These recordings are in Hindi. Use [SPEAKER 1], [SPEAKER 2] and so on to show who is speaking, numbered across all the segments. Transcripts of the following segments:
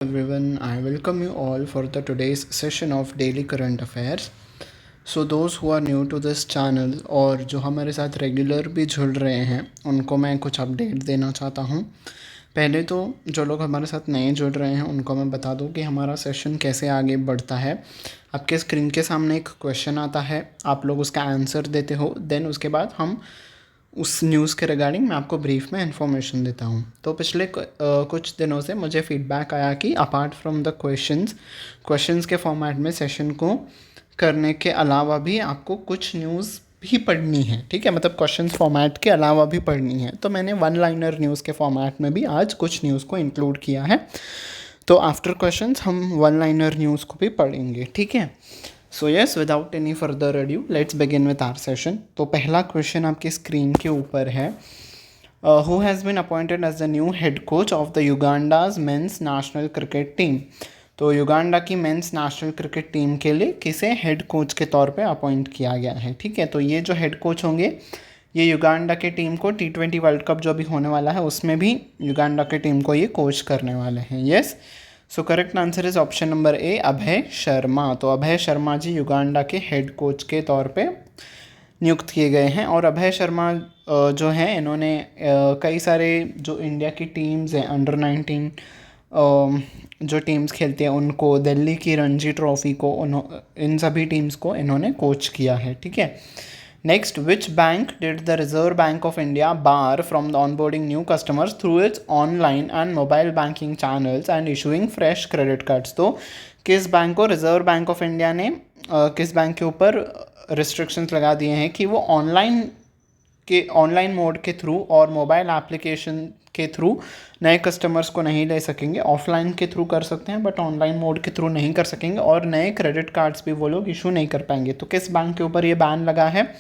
[SPEAKER 1] Everyone, I welcome you all for the today's session of Daily Current Affairs. So those who are new to this channel और जो हमारे साथ रेगुलर भी जुड़ रहे हैं उनको मैं कुछ अपडेट देना चाहता हूँ। पहले तो जो लोग हमारे साथ नए जुड़ रहे हैं उनको मैं बता दूँ कि हमारा सेशन कैसे आगे बढ़ता है। आपके स्क्रीन के सामने एक क्वेश्चन आता है, आप लोग उसका आंसर देते हो, देन उसके बाद हम उस न्यूज़ के रिगार्डिंग मैं आपको ब्रीफ में इन्फॉर्मेशन देता हूँ। तो पिछले कुछ दिनों से मुझे फीडबैक आया कि अपार्ट फ्रॉम द क्वेश्चंस के फॉर्मेट में सेशन को करने के अलावा भी आपको कुछ न्यूज़ भी पढ़नी है, ठीक है, मतलब क्वेश्चंस फॉर्मेट के अलावा भी पढ़नी है। तो मैंने वन लाइनर न्यूज़ के फॉर्मेट में भी आज कुछ न्यूज़ को इंक्लूड किया है। तो आफ्टर क्वेश्चंस हम वन लाइनर न्यूज़ को भी पढ़ेंगे, ठीक है। So yes, without any further adieu let's begin with our session. तो पहला क्वेश्चन आपकी स्क्रीन के ऊपर है, who has been appointed as the new head coach of the Uganda's men's national cricket team. तो युगांडा की मेंस नेशनल क्रिकेट टीम के लिए किसे हेड कोच के तौर पे अपॉइंट किया गया है, ठीक है। तो ये जो हेड कोच होंगे ये युगांडा के टीम को T20 वर्ल्ड कप जो भी होने वाला है उसमें भी युगांडा के टीम को ये कोच करने वाले हैं। Yes, so correct answer is option number A, Abhay Sharma. तो अभय शर्मा जी युगांडा के हेड कोच के तौर पे नियुक्त किए गए हैं। और अभय शर्मा जो हैं इन्होंने कई सारे जो इंडिया की टीम्स हैं अंडर 19 जो टीम्स खेलती हैं उनको, दिल्ली की रणजी ट्रॉफी को, इन सभी टीम्स को इन्होंने कोच किया है, ठीक है। Next, which bank did the reserve bank of India bar from the onboarding new customers through it's online and mobile banking channels and issuing fresh credit cards. तो किस बैंक को रिजर्व बैंक ऑफ इंडिया ने किस बैंक के ऊपर रिस्ट्रिक्शंस लगा दिए हैं कि वो ऑनलाइन मोड के थ्रू और मोबाइल एप्लीकेशन के थ्रू नए कस्टमर्स को नहीं ले सकेंगे। ऑफलाइन के थ्रू कर सकते हैं बट ऑनलाइन मोड के थ्रू नहीं कर सकेंगे, और नए क्रेडिट कार्ड्स भी वो लोग इशू नहीं कर पाएंगे। तो किस बैंक के ऊपर ये बैन लगा है?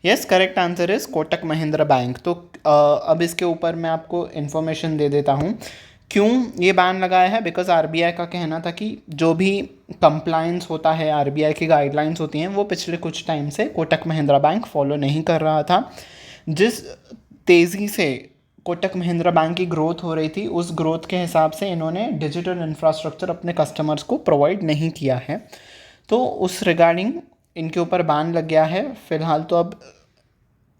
[SPEAKER 1] Yes, correct answer is Kotak Mahindra bank. तो अब इसके ऊपर मैं आपको इन्फॉर्मेशन दे देता हूँ क्यों ये बैन लगाया है। बिकॉज आरबीआई का कहना था कि जो भी कंप्लायंस होता है, आरबीआई की गाइडलाइंस होती हैं, वो पिछले कुछ टाइम से कोटक महिंद्रा बैंक फॉलो नहीं कर रहा था। जिस तेज़ी से कोटक महिंद्रा बैंक की ग्रोथ हो रही थी उस ग्रोथ के हिसाब से इन्होंने डिजिटल इंफ्रास्ट्रक्चर अपने कस्टमर्स को प्रोवाइड नहीं किया है। तो उस रिगार्डिंग इनके ऊपर बैन लग गया है। फ़िलहाल तो अब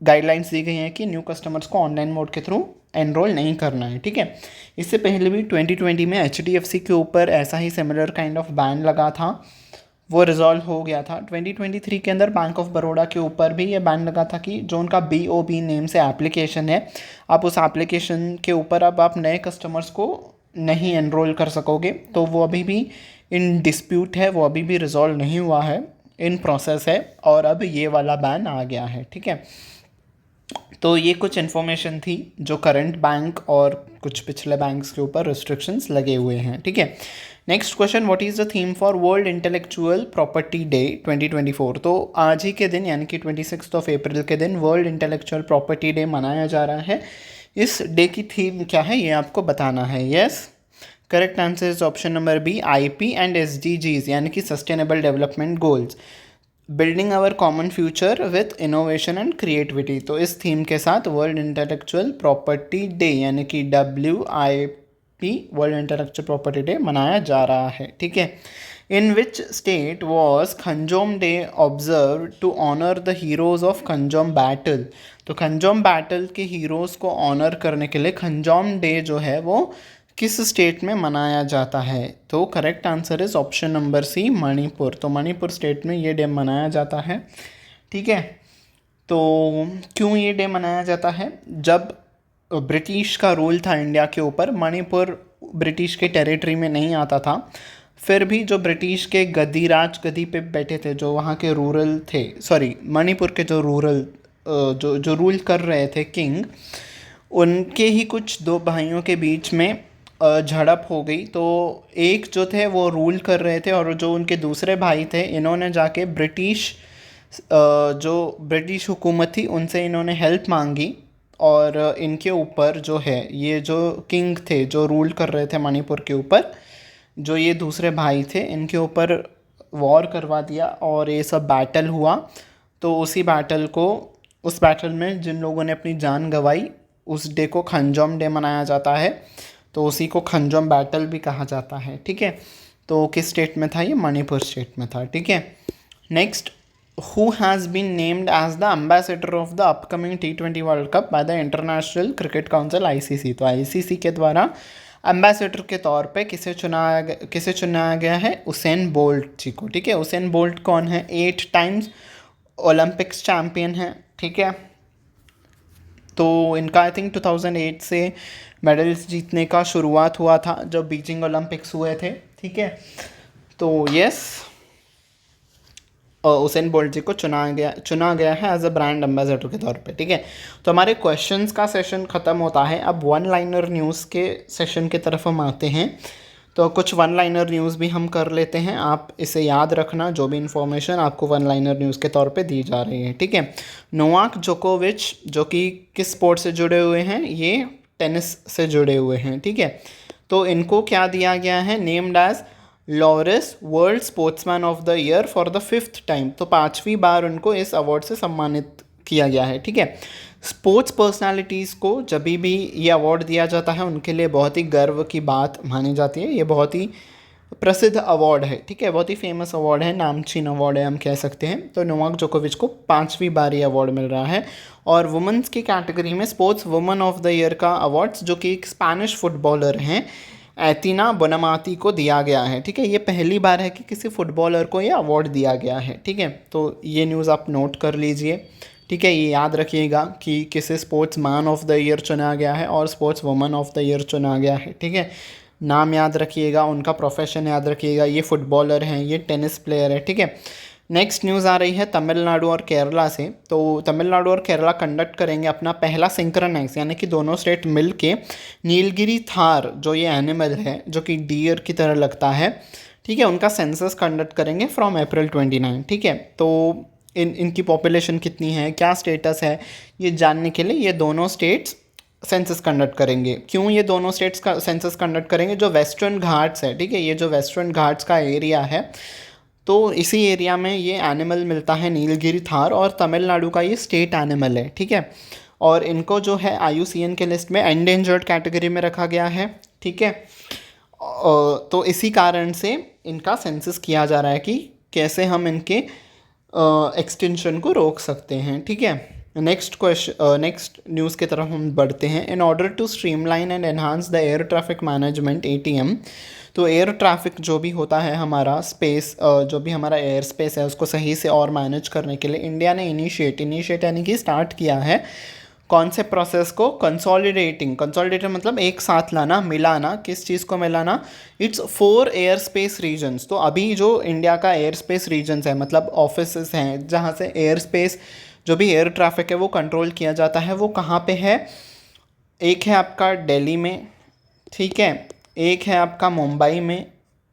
[SPEAKER 1] गाइडलाइंस दी गई हैं कि न्यू कस्टमर्स को ऑनलाइन मोड के थ्रू एनरोल नहीं करना है, ठीक है। इससे पहले भी 2020 में HDFC के ऊपर ऐसा ही सिमिलर काइंड ऑफ बैन लगा था, वो रिजॉल्व हो गया था। 2023 के अंदर बैंक ऑफ बड़ौदा के ऊपर भी ये बैन लगा था कि जो उनका BOB नेम से एप्लीकेशन है, आप उस एप्लीकेशन के ऊपर अब आप नए कस्टमर्स को नहीं एनरोल कर सकोगे। तो वो अभी भी इन डिस्प्यूट है, वो अभी भी रिजॉल्व नहीं हुआ है, इन प्रोसेस है, और अब ये वाला बैन आ गया है, ठीक है। तो ये कुछ इन्फॉर्मेशन थी जो करंट बैंक और कुछ पिछले बैंक्स के ऊपर रिस्ट्रिक्शंस लगे हुए हैं, ठीक है। Next question, what is the theme for world intellectual property day 2024। तो आज ही के दिन यानी कि 26 अप्रैल के दिन वर्ल्ड इंटेलेक्चुअल प्रॉपर्टी डे मनाया जा रहा है। इस डे की थीम क्या है ये आपको बताना है। Yes, correct answer is option number B, IP and SDGs यानी कि sustainable development goals, building our common future with innovation and creativity. तो इस थीम के साथ वर्ल्ड इंटेलेक्चुअल प्रॉपर्टी डे यानी कि WIP world intellectual property day मनाया जा रहा है, ठीक है। In which state was Khongjom day observe to honour the heroes of Khongjom battle. तो खंजोम बैटल के हीरोज़ को ऑनर करने के लिए खंजोम डे जो है वो किस स्टेट में मनाया जाता है? तो correct answer is option number C, Manipur. तो मणिपुर स्टेट में ये डे मनाया जाता है, ठीक है। तो क्यों ये डे मनाया जाता है? जब ब्रिटिश का रूल था इंडिया के ऊपर, मणिपुर ब्रिटिश के टेरिटरी में नहीं आता था, फिर भी जो ब्रिटिश के गद्दी पे बैठे थे, जो वहाँ के रूरल थे, सॉरी मणिपुर के जो रूरल जो रूल कर रहे थे किंग, उनके ही कुछ दो भाइयों के बीच में झड़प हो गई। तो एक जो थे वो रूल कर रहे थे और जो उनके दूसरे भाई थे इन्होंने जाके जो ब्रिटिश हुकूमत थी उनसे इन्होंने हेल्प मांगी, और इनके ऊपर जो है ये जो किंग थे जो रूल कर रहे थे मणिपुर के ऊपर, जो ये दूसरे भाई थे इनके ऊपर वॉर करवा दिया और ये सब बैटल हुआ। तो उस बैटल में जिन लोगों ने अपनी जान गंवाई उस डे को खंजोम डे मनाया जाता है। तो उसी को खंजोम बैटल भी कहा जाता है, ठीक है। तो किस स्टेट में था ये? मणिपुर स्टेट में था, ठीक है। Next, who has been named as the ambassador of the upcoming T20 world cup by the international cricket council ICC। तो ICC के द्वारा एम्बेसडर के तौर पे किसे चुनाया गया है? उसेन बोल्ट जी को, ठीक है। उसेन बोल्ट कौन है? 8 टाइम्स ओलंपिक्स चैम्पियन है, ठीक है। तो इनका आई थिंक 2008 से मेडल्स जीतने का शुरुआत हुआ था जब बीजिंग ओलंपिक्स हुए थे, ठीक है। तो यस, उसेन बोल्ट जी को चुना गया है एज अ ब्रांड एम्बेसडर के तौर पे, ठीक है। तो हमारे क्वेश्चंस का सेशन ख़त्म होता है। अब वन लाइनर न्यूज़ के सेशन की तरफ हम आते हैं। तो कुछ वन लाइनर न्यूज़ भी हम कर लेते हैं। आप इसे याद रखना, जो भी इन्फॉर्मेशन आपको वन लाइनर न्यूज़ के तौर पे दी जा रही है, ठीक है। नोवाक जोकोविच, जो कि किस स्पोर्ट से जुड़े हुए हैं? ये टेनिस से जुड़े हुए हैं, ठीक है। तो इनको क्या दिया गया है? Named as Laureus world sportsman of the year for the 5th time. तो 5वीं बार उनको इस अवार्ड से सम्मानित किया गया है, ठीक है। स्पोर्ट्स पर्सनालिटीज़ को जब भी ये अवार्ड दिया जाता है उनके लिए बहुत ही गर्व की बात मानी जाती है। ये बहुत ही प्रसिद्ध अवार्ड है, ठीक है, बहुत ही फेमस अवार्ड है, नामचीन अवार्ड है हम कह सकते हैं। तो नोवाक जोकोविच को 5वीं बार ये अवार्ड मिल रहा है। और वुमेंस की कैटेगरी में sports woman of the year का अवार्ड्स, जो कि एक स्पेनिश फुटबॉलर हैं, एतिना बोनामाती को दिया गया है, ठीक है। ये पहली बार है कि किसी फुटबॉलर को ये अवार्ड दिया गया है, ठीक है। तो ये न्यूज़ आप नोट कर लीजिए, ठीक है। ये याद रखिएगा कि किसे sports man of the year चुना गया है और sports woman of the year चुना गया है, ठीक है। नाम याद रखिएगा, उनका प्रोफेशन याद रखिएगा। ये फुटबॉलर हैं, ये टेनिस प्लेयर है, ठीक है। नेक्स्ट न्यूज़ आ रही है तमिलनाडु और केरला से। तो तमिलनाडु और केरला कंडक्ट करेंगे अपना पहला सिंक्रोनाइज, यानी कि दोनों स्टेट मिल के नीलगिरी थार, जो ये एनिमल है जो कि डियर की तरह लगता है, ठीक है, उनका सेंसस कंडक्ट करेंगे फ्रॉम अप्रैल 29, ठीक है। तो इनकी पॉपुलेशन कितनी है, क्या स्टेटस है, ये जानने के लिए ये दोनों स्टेट्स सेंसस कंडक्ट करेंगे। क्यों ये दोनों स्टेट्स का सेंसस कंडक्ट करेंगे? जो वेस्टर्न घाट्स है, ठीक है, ये जो वेस्टर्न घाट्स का एरिया है, तो इसी एरिया में ये एनिमल मिलता है नीलगिरी थार, और तमिलनाडु का ये स्टेट एनिमल है, ठीक है। और इनको जो है IUCN के लिस्ट में एंडेंजर्ड कैटेगरी में रखा गया है, ठीक है। तो इसी कारण से इनका सेंसस किया जा रहा है कि कैसे हम इनके एक्सटेंशन को रोक सकते हैं, ठीक है। नेक्स्ट न्यूज़ की तरफ हम बढ़ते हैं। In order to streamline and enhance the air traffic management ATM, तो एयर ट्रैफिक जो भी होता है हमारा स्पेस, जो भी हमारा एयर स्पेस है, उसको सही से और मैनेज करने के लिए इंडिया ने इनिशिएट यानी कि स्टार्ट किया है कौन से प्रोसेस को? कंसोलिडेटिंग मतलब एक साथ लाना, मिलाना। किस चीज़ को मिलाना? It's 4 air space regions. तो अभी जो इंडिया का एयर स्पेस रीजन्स है, मतलब ऑफिस हैं जहाँ से एयर स्पेस जो भी एयर ट्रैफिक है वो कंट्रोल किया जाता है, वो कहाँ पे है? एक है आपका दिल्ली में, ठीक है, एक है आपका मुंबई में,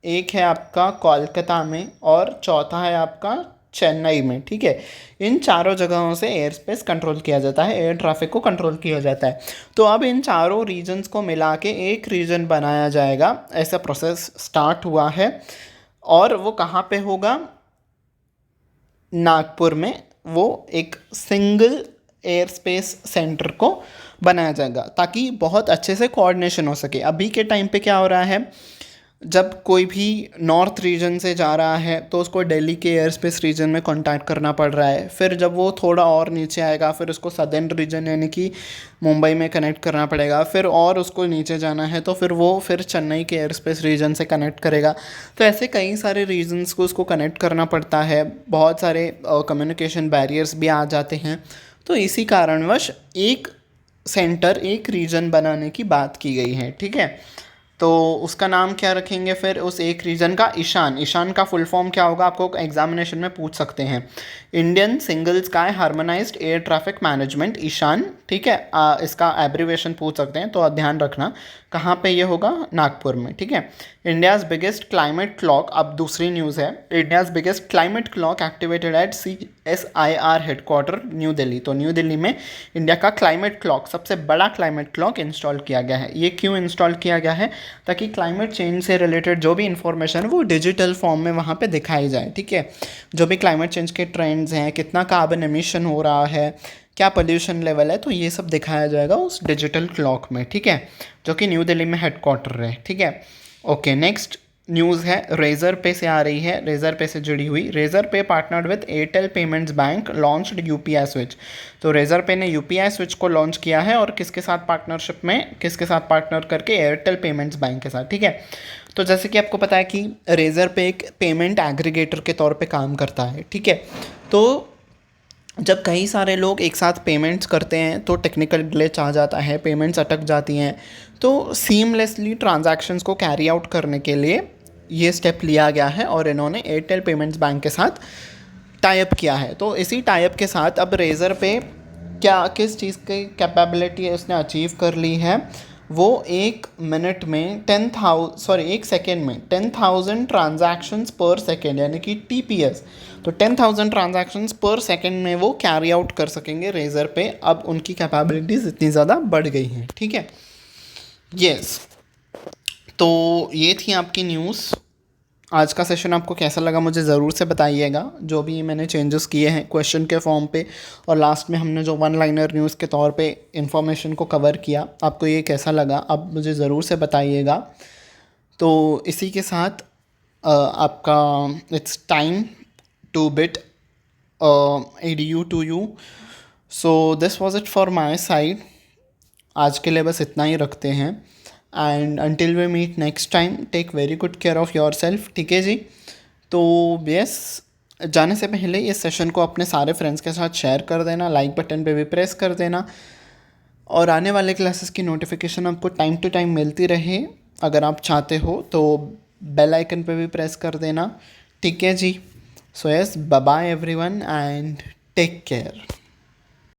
[SPEAKER 1] एक है आपका कोलकाता में, और चौथा है आपका चेन्नई में, ठीक है। इन चारों जगहों से एयर स्पेस कंट्रोल किया जाता है, एयर ट्रैफिक को कंट्रोल किया जाता है। तो अब इन चारों रीजन्स को मिला के एक रीजन बनाया जाएगा, ऐसा प्रोसेस स्टार्ट हुआ है। और वो कहाँ पे होगा? नागपुर में। वो एक सिंगल एयर स्पेस सेंटर को बनाया जाएगा ताकि बहुत अच्छे से कोऑर्डिनेशन हो सके। अभी के टाइम पे क्या हो रहा है, जब कोई भी नॉर्थ रीजन से जा रहा है तो उसको दिल्ली के एयर स्पेस रीजन में कांटेक्ट करना पड़ रहा है। फिर जब वो थोड़ा और नीचे आएगा फिर उसको सदर्न रीजन यानी कि मुंबई में कनेक्ट करना पड़ेगा। फिर और उसको नीचे जाना है तो फिर चेन्नई के एयर स्पेस रीजन से कनेक्ट करेगा। तो ऐसे कई सारे रीजन्स को उसको कनेक्ट करना पड़ता है, बहुत सारे कम्युनिकेशन बैरियर्स भी आ जाते हैं। तो इसी कारणवश एक सेंटर, एक रीजन बनाने की बात की गई है, ठीक है। तो उसका नाम क्या रखेंगे फिर उस एक रीजन का? ईशान का फुल फॉर्म क्या होगा? आपको एग्जामिनेशन में पूछ सकते हैं। Indian single sky harmonised air traffic management, ISHAN, ठीक है। इसका एब्रीवेशन पूछ सकते हैं, तो ध्यान रखना कहाँ पे ये होगा? नागपुर में, ठीक है। इंडियाज़ बिगेस्ट क्लाइमेट क्लॉक, अब दूसरी न्यूज़ है। India's biggest climate clock activated at CSIR headquarter New Delhi. तो न्यू दिल्ली में इंडिया का क्लाइमेट क्लॉक, सबसे बड़ा क्लाइमेट क्लॉक इंस्टॉल किया गया है। ये क्यों इंस्टॉल किया गया है? ताकि क्लाइमेट चेंज से रिलेटेड जो भी इंफॉर्मेशन है वो डिजिटल फॉर्म में वहाँ पे दिखाई जाए, ठीक है। जो भी क्लाइमेट चेंज के ट्रेंड्स हैं, कितना कार्बन एमिशन हो रहा है, क्या पोल्यूशन लेवल है, तो ये सब दिखाया जाएगा उस डिजिटल क्लॉक में, ठीक है, जो कि न्यू दिल्ली में हेडक्वार्टर है, ठीक है। ओके, नेक्स्ट न्यूज़ है रेजर पे से आ रही है, रेजर पे से जुड़ी हुई। रेजर पे partnered with Airtel payments bank launched UPI switch. तो रेजर पे ने यूपीआई स्विच को लॉन्च किया है, और किसके साथ पार्टनरशिप में, किसके साथ पार्टनर करके, एयरटेल पेमेंट्स बैंक के साथ, ठीक है। तो जैसे कि आपको पता है कि रेजर पे एक पेमेंट एग्रीगेटर के तौर पे काम करता है, ठीक है। तो जब कई सारे लोग एक साथ पेमेंट्स करते हैं तो टेक्निकल ग्लिच आ जाता है, पेमेंट्स अटक जाती हैं। तो सीमलेसली ट्रांजैक्शंस को कैरी आउट करने के लिए ये स्टेप लिया गया है, और इन्होंने एयरटेल पेमेंट्स बैंक के साथ टाइप किया है। तो इसी टाइप के साथ अब रेजर पे क्या किस चीज़ की कैपेबिलिटी उसने अचीव कर ली है, वो एक मिनट में 1 सेकेंड में 10,000 ट्रांजैक्शंस पर सेकेंड, यानी कि टीपीएस। तो 10,000 ट्रांजैक्शंस पर सेकेंड में वो कैरी आउट कर सकेंगे रेजर पे। अब उनकी कैपेबिलिटीज़ इतनी ज़्यादा बढ़ गई हैं, ठीक है। यस, तो ये थी आपकी न्यूज़। आज का सेशन आपको कैसा लगा मुझे ज़रूर से बताइएगा। जो भी मैंने चेंजेस किए हैं क्वेश्चन के फॉर्म पे, और लास्ट में हमने जो वन लाइनर न्यूज़ के तौर पे इन्फॉर्मेशन को कवर किया, आपको ये कैसा लगा अब मुझे ज़रूर से बताइएगा। तो इसी के साथ आपका it's time to bid adieu to you. So this was it for my side. आज के लिए बस इतना ही रखते हैं, and until we meet next time, take very good care of yourself, ठीक है जी। तो यस, जाने से पहले इस सेशन को अपने सारे फ्रेंड्स के साथ शेयर कर देना, लाइक बटन पे भी प्रेस कर देना, और आने वाले क्लासेस की नोटिफिकेशन आपको टाइम टू टाइम मिलती रहे। अगर आप चाहते हो तो बेल आइकन पे भी प्रेस कर देना, ठीक है जी। So yes, bye bye everyone and take care.